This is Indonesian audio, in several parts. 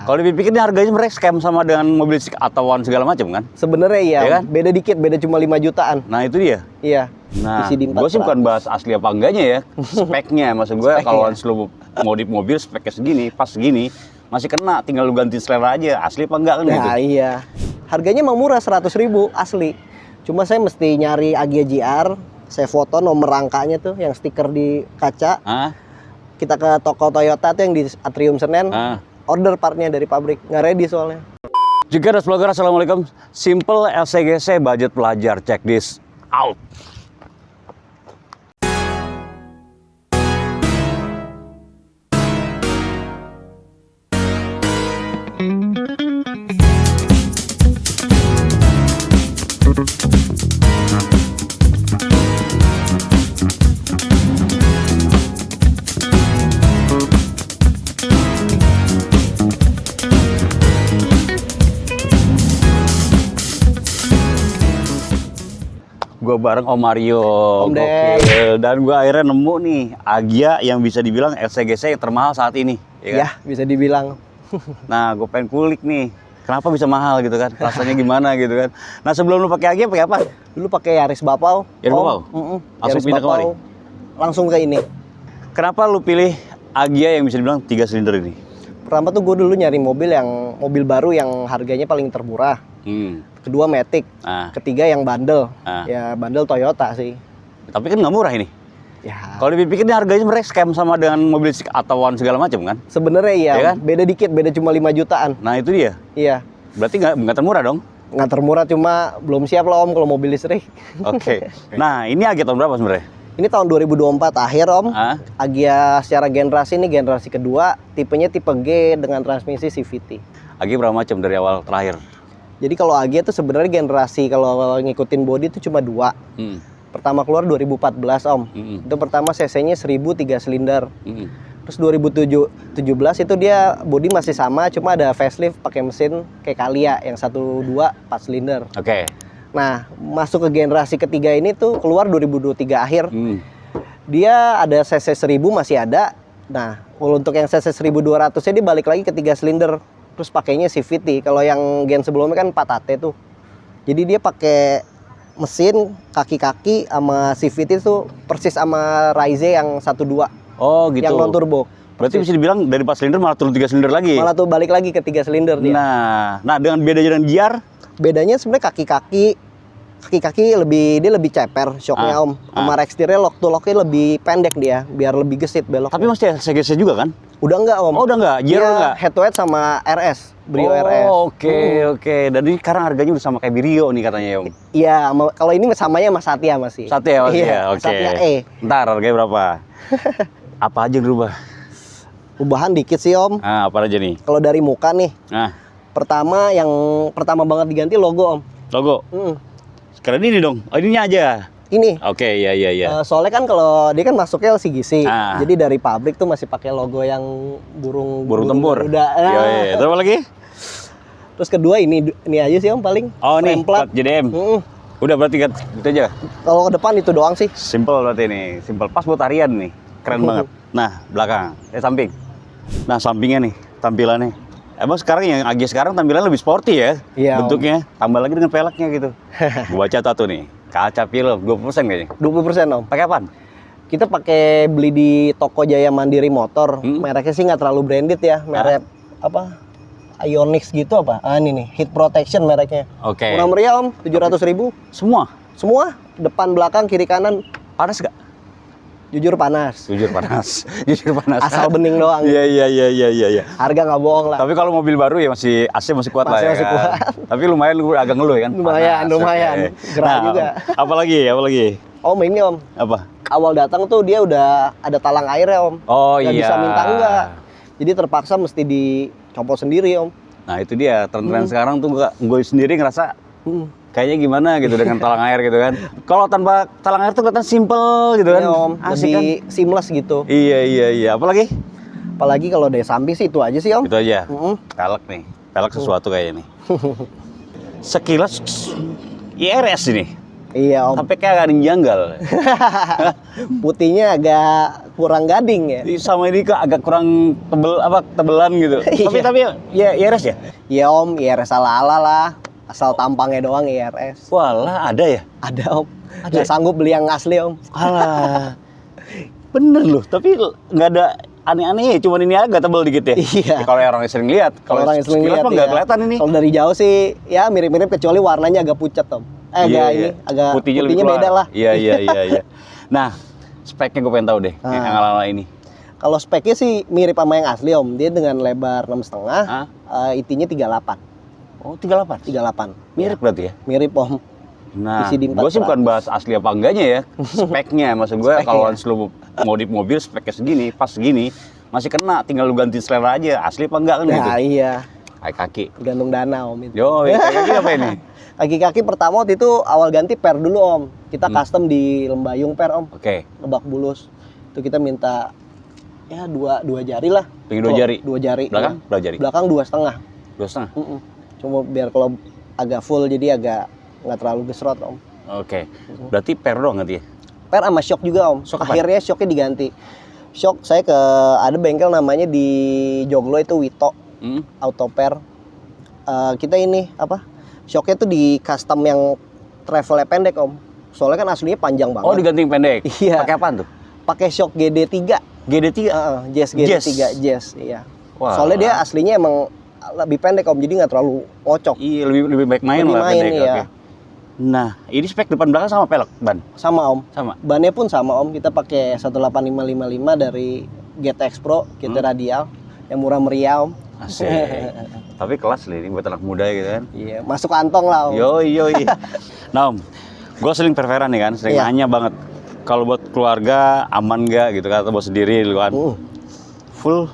Kalau dipikir ini harganya mereka scam sama dengan mobil atauan segala macam kan? Sebenarnya iya, Ya kan? beda dikit, beda cuma 5 jutaan. Nah itu dia. Iya. Nah, Isi di gue sih bukan bahas asli apa enggaknya ya, speknya. Maksud gue kalau lu modif mobil speknya segini, pas segini, masih kena, tinggal lu ganti selera aja, asli apa enggak kan gitu. Nah iya. Harganya emang murah, 100.000 asli. Cuma saya mesti nyari Agya GR, saya foto nomor rangkanya tuh yang stiker di kaca. Hah? Kita ke toko Toyota tuh yang di Atrium Senen, order partnya dari pabrik, nggak ready soalnya. Juga ada vlogger, assalamualaikum. Simple LCGC budget pelajar, check this out. Gue bareng Om Mario, Om gokil. Dan gue akhirnya nemu nih Agya yang bisa dibilang LCGC yang termahal saat ini, ya kan? Ya, bisa dibilang. Nah, gue pengen kulik nih, kenapa bisa mahal gitu kan? Rasanya gimana gitu kan? Nah, sebelum lu pakai Agya, pakai apa? Dulu pakai Yaris Bapau. Yaris Bapau? Langsung Yaris pindah Bapau. kemari? Langsung ke ini. Kenapa lu pilih Agya yang bisa dibilang 3 silinder ini? Pertama tuh gue dulu nyari mobil baru yang harganya paling termurah. Kedua Matic, ketiga yang bandel, ya bandel Toyota sih. Tapi kan nggak murah ini. Ya. Kalau dipikir ini harganya mereka scam sama dengan mobil atauan segala macam kan? Sebenarnya iya, ya kan? beda dikit, beda cuma 5 jutaan. Nah itu dia. Iya. Berarti nggak termurah dong? Nggak termurah, cuma belum siap lah Om kalau mobil listrik. Oke. Nah ini Agya tahun berapa sebenarnya? Ini tahun 2024 akhir Om. Agya secara generasi ini generasi kedua, tipenya tipe G dengan transmisi CVT. Agya berapa macam dari awal terakhir? Jadi kalau Agya tuh sebenarnya generasi kalau ngikutin body itu cuma 2. Pertama keluar 2014 Om. Itu pertama cc-nya 1000 3 silinder. Terus 2017 itu dia body masih sama, cuma ada facelift pakai mesin kayak Calya yang 1.2 4 silinder. Oke. Nah, masuk ke generasi ketiga ini tuh keluar 2023 akhir. Dia ada cc 1000 masih ada. Nah, untuk yang cc 1200-nya dia balik lagi ke 3 silinder. Terus pakainya CVT. Kalau yang gen sebelumnya kan 4AT tuh. Jadi dia pakai mesin kaki-kaki sama CVT tuh persis sama Raize yang 1.2. Oh gitu. Yang non turbo. Berarti bisa dibilang dari 4 silinder malah turun 3 silinder lagi. Malah tuh balik lagi ke 3 silinder dia. Nah dengan beda dengan GR? Bedanya sebenarnya kaki-kaki dia lebih ceper shocknya Om. Sama Rextirnya lock to locknya lebih pendek dia, biar lebih gesit belok. Tapi masih LCGC juga kan? Udah enggak Om. Oh udah enggak? GR enggak? Head to head sama RS, Brio RS. Oke. Dan ini sekarang harganya udah sama kayak Brio nih katanya Om. Iya, kalau ini samanya sama Satya masih. Satya masih ya? Oke. Satya E. Ntar harganya berapa? Apa aja yang berubah? Ubahan dikit sih Om. Apa aja nih? Kalau dari muka nih. Yang pertama banget diganti logo Om. Logo? Sekarang ini dong, ininya aja. Ini. Oke, iya. Soalnya kan kalau dia kan masuknya LCGC, jadi dari pabrik tuh masih pakai logo yang burung tempur. Udah. Iya. Terus apa lagi? Terus kedua ini aja sih Om paling. Oh nih, plat JDM. Udah berarti kan itu aja. Kalau ke depan itu doang sih. Simple berarti ini, simple. Pas buat harian nih, keren banget. Nah belakang, samping. Nah sampingnya nih, tampilannya. Emang sekarang yang Agya sekarang tampilannya lebih sporty ya, bentuknya. Tambah lagi dengan peleknya gitu. Gua baca tuh nih, kaca film 20% kayaknya. 20% Om. Pakai apaan? Kita pakai beli di toko Jaya Mandiri Motor. Mereknya sih nggak terlalu branded ya, merek apa? Ionix gitu apa? Ini nih, Heat Protection mereknya. Oke. Murah meriah Om, 700.000. Semua? Semua, depan, belakang, kiri, kanan. Panas gak? Jujur panas. Jujur panas. Jujur panas. Asal bening doang. Iya. Harga nggak bohong lah. Tapi kalau mobil baru ya masih AC masih kuat lah ya. Masih kuat. Tapi lumayan lu agak ngeluh ya kan? Lumayan. Gerah juga. Apalagi? Om ini Om. Apa? Awal datang tuh dia udah ada talang airnya Om. Oh nggak iya. bisa minta enggak. Jadi terpaksa mesti dicopot sendiri Om. Nah itu dia, tren-tren sekarang tuh gue sendiri ngerasa kayaknya gimana gitu dengan talang air gitu kan. Kalau tanpa talang air tuh kelihatan simple gitu kan. Iya Om, asik lebih kan? seamless gitu. Iya. Apalagi kalau dari samping sih itu aja sih Om. Itu aja. Pelek nih. Pelek sesuatu kayaknya nih. Sekilas IRS ini. Iya om. Tapi kayak ada yang janggal. Putihnya agak kurang gading ya. Sama ini kok agak kurang tebelan gitu. Tapi ya IRS ya? Iya om, IRS ala-ala lah. Asal tampangnya doang IRS. Walah, ada ya? Ada om. Ada. Nggak sanggup beli yang asli om. Alah. Bener loh, tapi nggak ada aneh-aneh ya, cuman ini agak tebel dikit ya. Iya. Ya, kalau orang yang sering lihat, Kalau orang yang sering lihat nggak kelihatan ini. Kalau dari jauh sih ya mirip-mirip kecuali warnanya agak pucat om. Agak putihnya lebih beda keluar. lah. Iya. Nah, speknya gue pengen tahu deh, yang ala-ala ini. Kalau speknya sih mirip sama yang asli om. Dia dengan lebar 6,5, itinya 38. Oh, 38. 38. Mirip berarti ya? Mirip om. Nah, PCD gue sih bukan bahas asli apa enggaknya ya, speknya. Maksud gue kalau lu modif mobil speknya segini, pas segini, masih kena, tinggal lu ganti selera aja, asli apa enggak kan gitu. Nah iya. Kaki. Gantung dana om itu. Yo, kaki apa ini? Kaki-kaki pertama waktu itu awal ganti per dulu om. Kita custom di Lembayung per om. Oke. Lebak Bulus. Itu kita minta ya dua jari lah. Pengen 2 jari? 2 jari. Belakang berapa jari? Belakang 2,5. 2,5? Cuma biar kalau agak full jadi agak nggak terlalu gesrot om. Oke. Berarti per doang ganti ya? Per sama shock juga om. Shock apa? Akhirnya shocknya diganti. Shock saya ke ada bengkel namanya di Joglo itu Wito Auto Per. Kita ini apa? Shocknya tuh di custom yang travelnya pendek om. Soalnya kan aslinya panjang banget. Oh, diganti yang pendek? Iya. Pakai apaan tuh? Pakai shock GD3. GD3? Jazz GD3 Jazz. Iya. Wah. Soalnya dia aslinya emang lebih pendek om, jadi nggak terlalu ngocok. Iya, lebih baik main Lebih lah main, pendek. iya. Oke. Nah, ini spek depan belakang sama pelek ban? Sama om. Sama? Bannya pun sama om. Kita pakai 18555 dari GTX Pro, kita radial, yang murah meriah om. Asik. Tapi kelas nih, ini buat anak muda gitu kan. Iya, masuk kantong lah om. Yoi. Nah om, gue sering perveran nih kan, sering nanya banget. Kalau buat keluarga aman nggak gitu kan, atau buat sendiri gitu kan. Full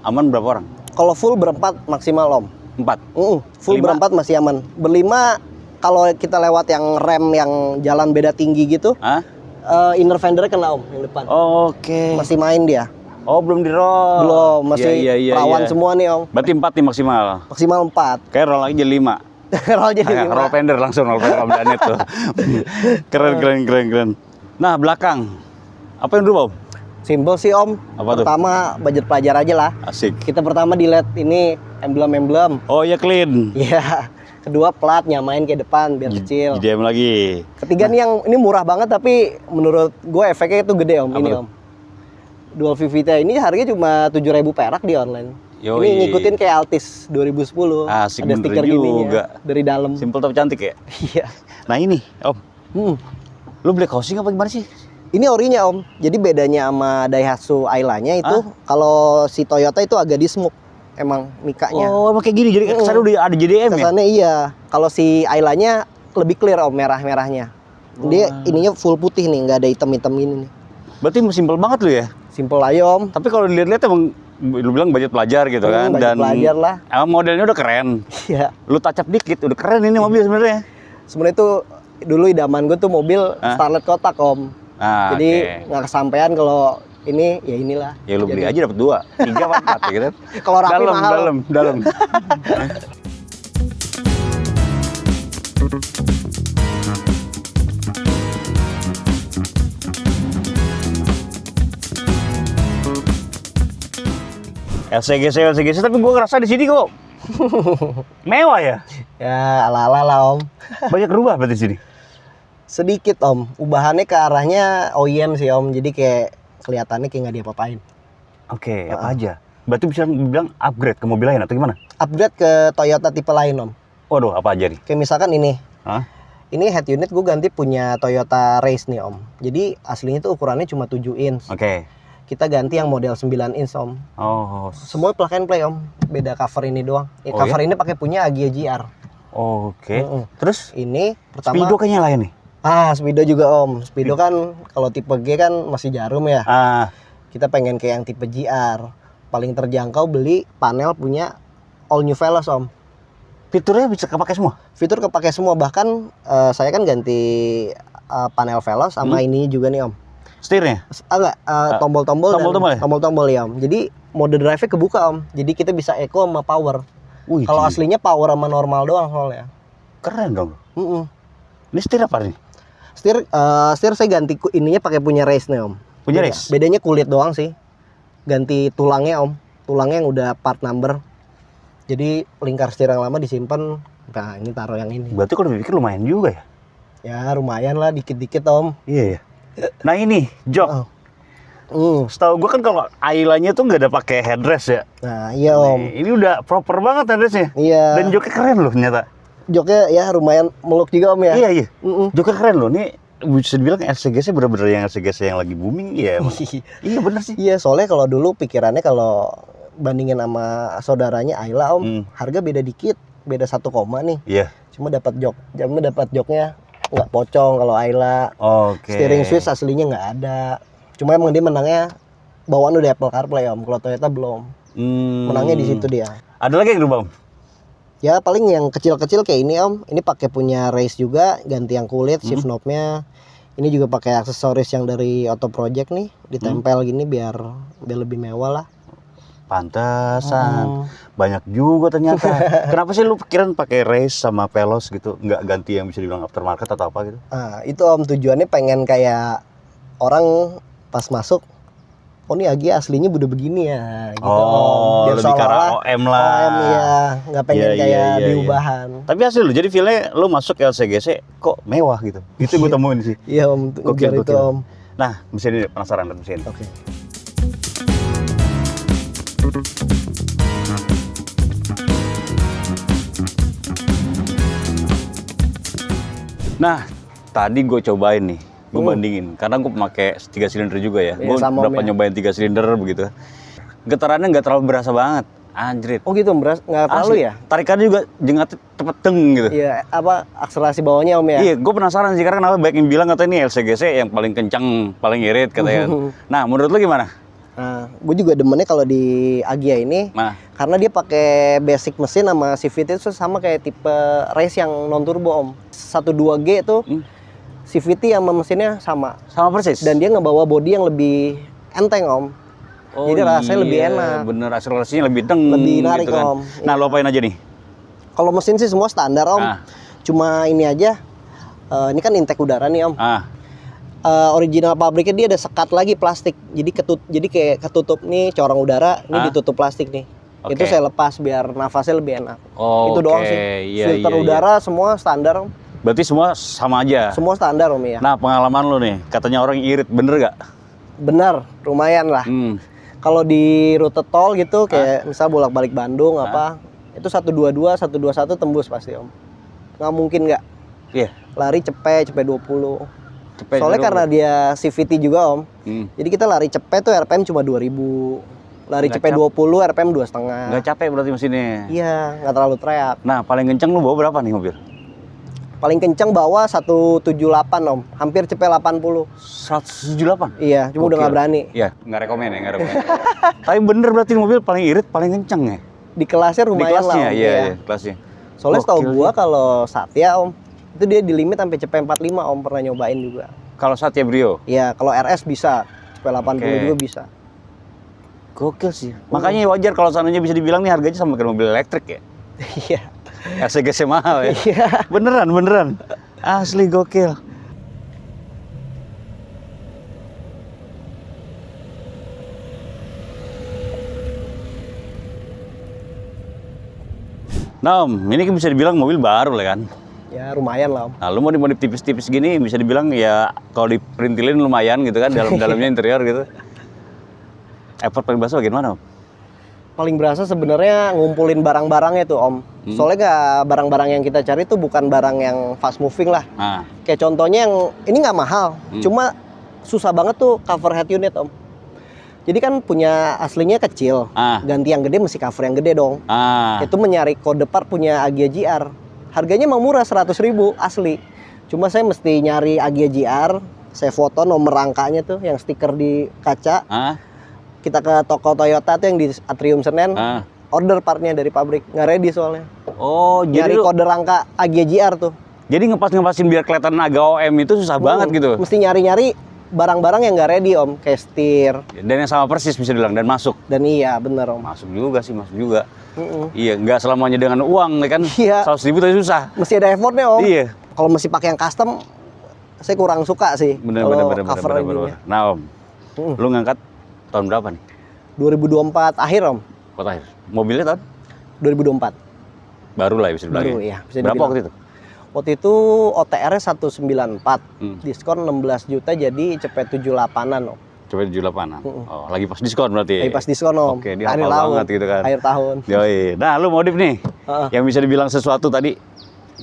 aman berapa orang? Kalau full berempat maksimal om. 4? Full berempat masih aman. Berlima kalau kita lewat yang rem yang jalan beda tinggi gitu, inner fendernya kena om yang depan. Oke. Masih main dia. Oh, belum di roll. Belum, masih perawan semua nih om. Berarti 4 nih maksimal. Maksimal 4. Kayak roll lagi jadi 5. Roll jadi 5. Roll fender langsung, roll fender om Danet tuh. Keren. Nah, belakang. Apa yang dulu om? Simple sih om. Apa tuh? Pertama budget pelajar aja lah. Asik. Kita pertama delete ini emblem. Oh ya, clean. Iya. Kedua plat nyamain ke depan biar kecil. JDM lagi. Ketiga nih yang ini murah banget tapi menurut gue efeknya itu gede om. Apa Ini tuh? om. Dual Vivita ini harganya cuma 7.000 perak di online. Yoi. Ini ngikutin kayak Altis 2010. Asik, ada bener stiker juga. gininya dari dalam. Simple tapi cantik ya. Iya. Nah ini om, lu black housing apa gimana sih? Ini orinya om. Jadi bedanya sama Daihatsu Ayla-nya itu kalau si Toyota itu agak di smoke emang mikanya. Oh, emang kayak gini. Jadi kesannya udah ada JDM ya? Kesannya iya. Kalau si Ayla-nya lebih clear om, merah-merahnya. Dia ininya full putih nih, nggak ada hitam-hitam ini nih. Berarti simple banget lu ya? Simple aja om. Tapi kalau dilihat-lihat emang lu bilang budget pelajar gitu kan, Budget pelajar lah. Emang modelnya udah keren. Iya. Lu touch up dikit udah keren ini mobil sebenarnya. Sebenarnya itu dulu idaman gue tuh mobil Starlet kotak om. Jadi nggak kesampaian kalau ini ya inilah. Ya lu beli aja dapat 2, 3 apa 4 ya gitu. Kalau rapi mahal. Dalam. LCGC, tapi gue ngerasa di sini kok mewah ya. Ya ala-ala lah om. Banyak rubah berarti di sini. Sedikit om. Ubahannya ke arahnya OEM sih om. Jadi kayak kelihatannya kayak nggak diapa-apain. Oke, apa aja? Berarti bisa bilang upgrade ke mobil lain atau gimana? Upgrade ke Toyota tipe lain om. Waduh, apa aja nih? Kayak misalkan ini. Ini head unit gue ganti punya Toyota Race nih om. Jadi aslinya tuh ukurannya cuma 7 inch. Oke. Kita ganti yang model 9 inch om. Oh. Semua plug and play om. Beda cover ini doang. Cover ini pakai punya Agya GR. Oke. Terus ini pertama Speedo kayaknya lain nih. Speedo juga om. Speedo kan kalau tipe G kan masih jarum ya. Kita pengen kayak yang tipe GR. Paling terjangkau beli panel punya all new Veloz om. Fiturnya bisa kepake semua? Fitur kepake semua. Bahkan saya kan ganti panel Veloz sama ini juga nih om. Setirnya? Enggak, tombol-tombol ya om. Jadi mode drive-nya kebuka om. Jadi kita bisa eco sama power. Kalau aslinya power sama normal doang soalnya. Keren dong. Ini setir apa nih? Setir saya ganti ininya pakai punya race nih Om. Punya race? Bedanya kulit doang sih. Ganti tulangnya Om. Tulangnya yang udah part number. Jadi lingkar setir yang lama disimpan. Nah ini taruh yang ini. Berarti kalau dipikir lumayan juga ya? Ya lumayan lah, dikit-dikit Om. Iya ya. Nah ini jok. Setahu gue kan kalau Ayla-nya tuh nggak ada pakai headrest ya. Nah iya Om. Ini udah proper banget headrestnya. Iya. Dan joknya keren loh ternyata. Joknya ya lumayan meluk juga Om ya. Iya iya. Joknya keren loh. Ini bisa dibilang RCGC bener-bener yang RCGC yang lagi booming ya. Iya bener sih. Iya soalnya kalau dulu pikirannya kalau bandingin sama saudaranya Ayla Om, harga beda dikit, beda 1 koma nih. Iya. Cuma dapat joknya nggak pocong kalau Ayla. Oke. Steering switch aslinya nggak ada. Cuma emang dia menangnya bawaan udah Apple CarPlay Om. Kalau Toyota belum. Menangnya di situ dia. Ada lagi yang berubah Om? Ya paling yang kecil-kecil kayak ini Om. Ini pakai punya race juga, ganti yang kulit, shift knob-nya. Ini juga pakai aksesoris yang dari Auto Project nih, ditempel gini biar lebih mewah lah. Pantesan. Banyak juga ternyata. Kenapa sih lu pikiran pakai race sama Veloz gitu? Nggak ganti yang bisa dibilang aftermarket atau apa gitu? Nah, itu Om tujuannya pengen kayak orang pas masuk, oh ini Agya aslinya udah begini ya gitu. Oh, lebih ke arah OM lah. OM ya, nggak pengen kayak diubahan. Tapi asli lu, jadi feel-nya lu masuk LCGC kok mewah gitu. Itu gue temuin sih. Iya Om, Gokil, itu Om. Nah, mesin ini penasaran dengan mesin. Oke. Nah, tadi gue cobain nih, gue bandingin. Karena gue pakai 3 silinder juga ya. Gue udah nyobain 3 silinder begitu. Getarannya nggak terlalu berasa banget, anjrit. Oh gitu, nggak terlalu ya? Tarikannya juga jengatnya cepet deng gitu. Iya, apa akselerasi bawahnya Om ya? Iya, gue penasaran sih karena kenapa banyak yang bilang katanya ini LCGC yang paling kencang, paling irit katanya. Nah, menurut lu gimana? Nah, gue juga demennya kalau di Agya ini, karena dia pakai basic mesin sama CVT itu sama kayak tipe race yang non turbo Om. 12G tuh CVT sama mesinnya sama persis. Dan dia ngebawa body yang lebih enteng Om. Oh, jadi rasanya lebih enak. Bener, akselerasinya lebih deng. Lebih narik gitu kan. Om. Nah, lo apain aja nih? Kalau mesin sih semua standar Om. Cuma ini aja. Ini kan intake udara nih Om. Original pabriknya dia ada sekat lagi plastik. Jadi kayak ketutup nih corong udara, ini ditutup plastik nih. Itu saya lepas biar nafasnya lebih enak. Itu doang sih. Filter udara semua standar Om. Berarti semua sama aja? Semua standar Om ya. Nah, pengalaman lo nih, katanya orang irit, bener gak? Bener, lumayan lah. Kalau di rute tol gitu, kayak misal bolak-balik Bandung apa, itu 122, 121 tembus pasti Om. Nggak mungkin nggak. Iya. Lari cepet 20. Soalnya karena dia CVT juga Om. Jadi kita lari cepet tuh RPM cuma 2000. Lari cepet 20, RPM 2,5. Nggak capek berarti mesinnya? Iya, nggak terlalu teriak. Nah, paling kenceng lu bawa berapa nih mobil? Paling kenceng bawa 178 Om. Hampir cepet 80. 178? Iya, cuma udah nggak berani. Iya, nggak rekomen ya, nggak rekomen. Tapi bener berarti mobil paling irit, paling kenceng ya? Di kelasnya lumayan lah Om. Iya, kelasnya. Soalnya setahu gua kalau Satya Om, itu dia di limit sampai cepet 45 Om, pernah nyobain juga. Kalau Satya Brio? Iya, kalau RS bisa, cepet 80 juga bisa. Gokil sih. Makanya wajar kalau seandainya bisa dibilang nih harganya sama dengan mobil elektrik ya. Iya. LCGC mahal ya. Iya. Beneran. Asli gokil. Nah Om, ini kan bisa dibilang mobil baru lah kan? Ya lumayan lah Om. Nah lu mau dimodif tipis-tipis gini bisa dibilang ya kalau diperintilin lumayan gitu kan dalamnya interior gitu. Effort paling berasa bagaimana Om? Paling berasa sebenarnya ngumpulin barang-barangnya tuh Om. Soalnya nggak barang-barang yang kita cari tuh bukan barang yang fast moving lah. Kayak contohnya yang ini nggak mahal, cuma susah banget tuh cover head unit Om. Jadi kan punya aslinya kecil, ganti yang gede mesti cover yang gede dong. Itu menyari kode part punya Agya GR. Harganya emang murah 100.000 asli. Cuma saya mesti nyari Agya GR, saya foto nomor rangkanya tuh yang stiker di kaca. Kita ke toko Toyota tuh yang di Atrium Senen, order partnya dari pabrik, nggak ready soalnya. Oh, jadi nyari kode rangka Agya GR tuh. Jadi ngepas-ngepasin biar kelihatan agak OM itu susah banget gitu. Mesti nyari-nyari barang-barang yang nggak ready Om, kayak setir. Dan yang sama persis bisa dibilang dan masuk. Dan iya bener Om. Masuk juga sih, masuk juga. Iya, nggak selamanya dengan uang, ya kan? Iya. 100.000 tapi susah. Mesti ada effortnya Om. Iya. Kalau mesti pakai yang custom, saya kurang suka sih Bener. cover ininya. Nah Om, lu ngangkat tahun berapa nih? 2024 akhir Om. Kota akhir. Mobilnya tahun? 2024. Baru lah ya bisa dibilang. Baru ya, bisa Berapa dibilang. waktu itu? Waktu itu OTR-nya 194, diskon 16 juta jadi cepet 78-an Om. Coba 78-an. Oh, lagi pas diskon berarti. Lagi pas diskon Om. Oke, dia hafal banget gitu kan. Akhir tahun. Yoi. Nah, lu modif nih. Yang bisa dibilang sesuatu tadi.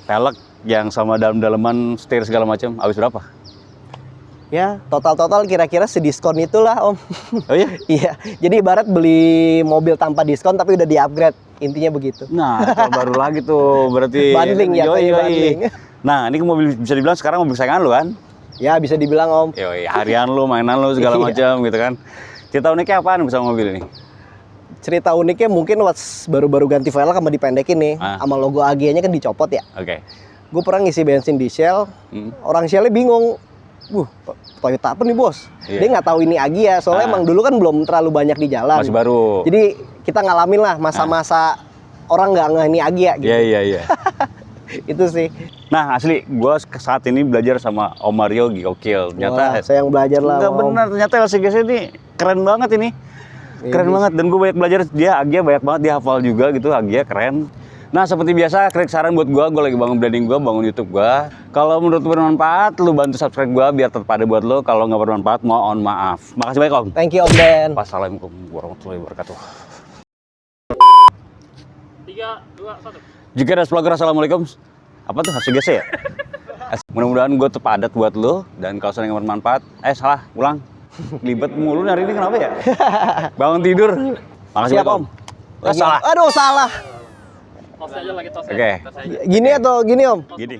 Pelek yang sama dalam-daleman, setir segala macam. Habis berapa? Ya, total kira-kira sediskon itulah Om. Oh iya? Iya. Jadi ibarat beli mobil tanpa diskon tapi udah di-upgrade. Intinya begitu. Nah, itu baru lagi tuh berarti. Bundling ya, Yoi. bundling. Nah, ini mobil bisa dibilang sekarang mobil kesayangan lu kan? Ya, bisa dibilang Om. Yoi, harian lu, mainan lu segala Iya. macam gitu kan. Cerita uniknya apaan sama mobil ini? Cerita uniknya mungkin pas baru-baru ganti velg sama dipendekin nih. Sama logo AG-nya kan dicopot ya. Oke. Gue pernah ngisi bensin di Shell. Orang Shell-nya bingung. Toyota apa nih bos? Iya. Dia nggak tahu ini Agya. Soalnya emang dulu kan belum terlalu banyak di jalan. Masih baru. Jadi kita ngalamin lah masa-masa orang nggak ngeh ini Agya gitu. Iya. Itu sih. Nah asli, gue saat ini belajar sama Om Mario gokil. Ternyata saya yang belajar lah. enggak benar, ternyata LCGC ini keren banget ini. Keren banget, dan gue banyak belajar dia Agya banyak banget, dia hafal juga gitu, Agya keren. Nah seperti biasa, klik saran buat gue lagi bangun branding gue, bangun YouTube gue. Kalau menurut lu bermanfaat, lu bantu subscribe gue biar tetap ada buat lo. Kalau nggak bermanfaat, mohon maaf. Makasih banyak Om. Thank you Om Den. Wassalamualaikum warahmatullahi wabarakatuh. 3, 2, 1. Jika ada vlogger, assalamualaikum. Apa tuh LCGC ya? Mudah-mudahan gue tetap padat buat lo, dan kalau sering bermanfaat, salah, ulang. Libet mulu hari ini kenapa ya? Bangun tidur. Makasih Siap banyak, Om. Salah. Aduh salah. Tos aja lagi tos. Oke. Tos aja. Gini atau gini Om? Gini.